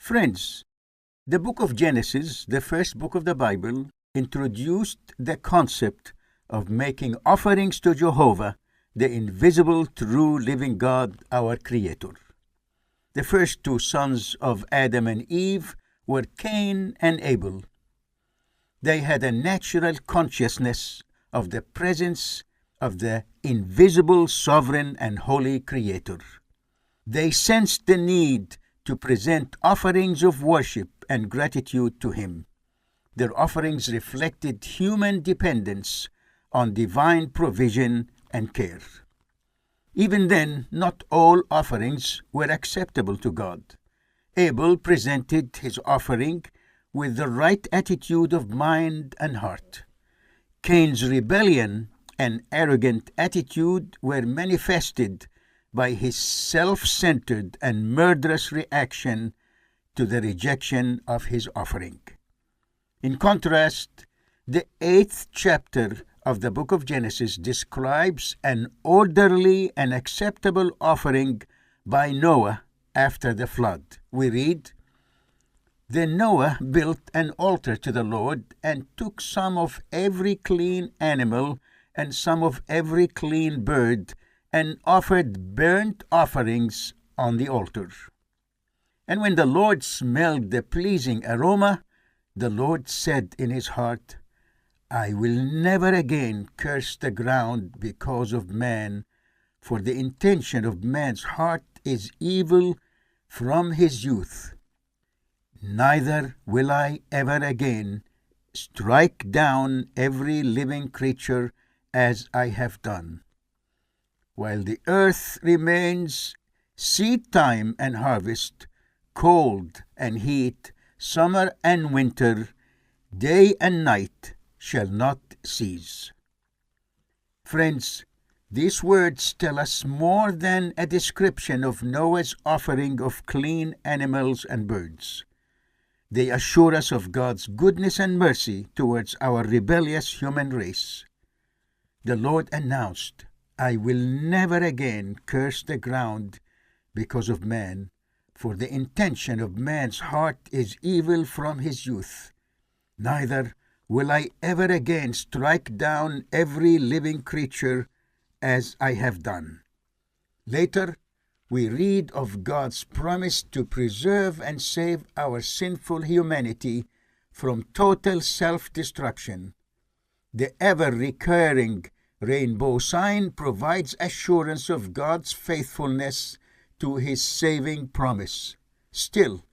Friends, the book of Genesis, the first book of the Bible, introduced the concept of making offerings to Jehovah, the invisible, true, living God, our Creator. The first two sons of Adam and Eve were Cain and Abel. They had a natural consciousness of the presence of the invisible, sovereign, and holy Creator. They sensed the need to present offerings of worship and gratitude to Him. Their offerings reflected human dependence on divine provision and care. Even then, not all offerings were acceptable to God. Abel presented his offering with the right attitude of mind and heart. Cain's rebellion and arrogant attitude were manifested by his self-centered and murderous reaction to the rejection of his offering. In contrast, the 8th chapter of the book of Genesis describes an orderly and acceptable offering by Noah after the flood. We read, "Then Noah built an altar to the Lord and took some of every clean animal and some of every clean bird and offered burnt offerings on the altar. And when the Lord smelled the pleasing aroma, the Lord said in his heart, I will never again curse the ground because of man, for the intention of man's heart is evil from his youth. Neither will I ever again strike down every living creature as I have done. While the earth remains, seed time and harvest, cold and heat, summer and winter, day and night shall not cease." Friends, these words tell us more than a description of Noah's offering of clean animals and birds. They assure us of God's goodness and mercy towards our rebellious human race. The Lord announced, I will never again curse the ground because of man, for the intention of man's heart is evil from his youth. Neither will I ever again strike down every living creature as I have done. Later, we read of God's promise to preserve and save our sinful humanity from total self-destruction. The ever-recurring rainbow sign provides assurance of God's faithfulness to his saving promise. Still,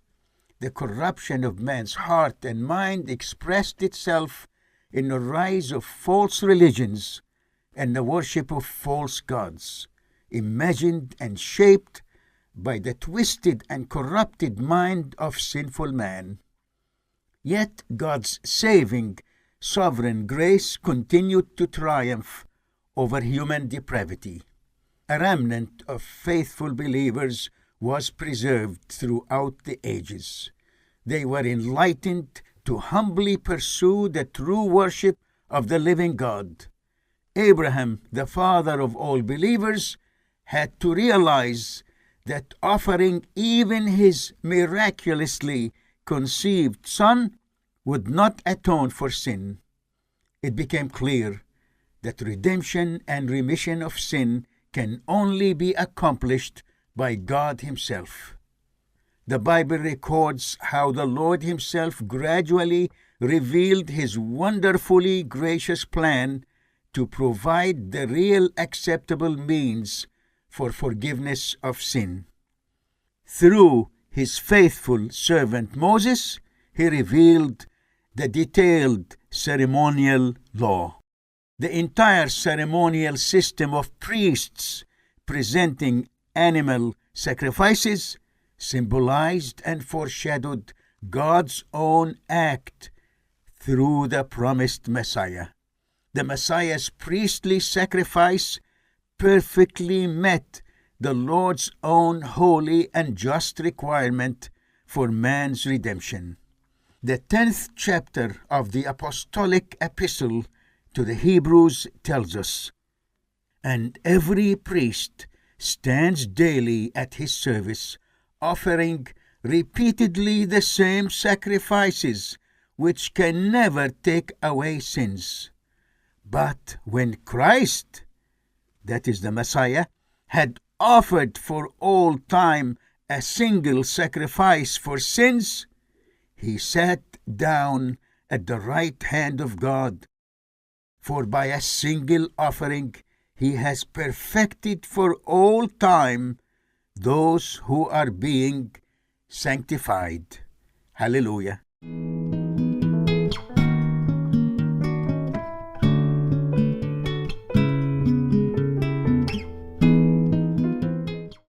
the corruption of man's heart and mind expressed itself in the rise of false religions and the worship of false gods, imagined and shaped by the twisted and corrupted mind of sinful man. Yet God's saving, sovereign grace continued to triumph over human depravity. A remnant of faithful believers was preserved throughout the ages. They were enlightened to humbly pursue the true worship of the living God. Abraham, the father of all believers, had to realize that offering even his miraculously conceived son would not atone for sin. It became clear that redemption and remission of sin can only be accomplished by God himself. The Bible records how the Lord himself gradually revealed his wonderfully gracious plan to provide the real acceptable means for forgiveness of sin. Through his faithful servant Moses, he revealed the detailed ceremonial law. The entire ceremonial system of priests presenting animal sacrifices symbolized and foreshadowed God's own act through the promised Messiah. The Messiah's priestly sacrifice perfectly met the Lord's own holy and just requirement for man's redemption. The 10th chapter of the apostolic epistle to the Hebrews tells us, "And every priest stands daily at his service, offering repeatedly the same sacrifices, which can never take away sins. But when Christ, that is the Messiah, had offered for all time a single sacrifice for sins, he sat down at the right hand of God. For by a single offering he has perfected for all time those who are being sanctified. Hallelujah.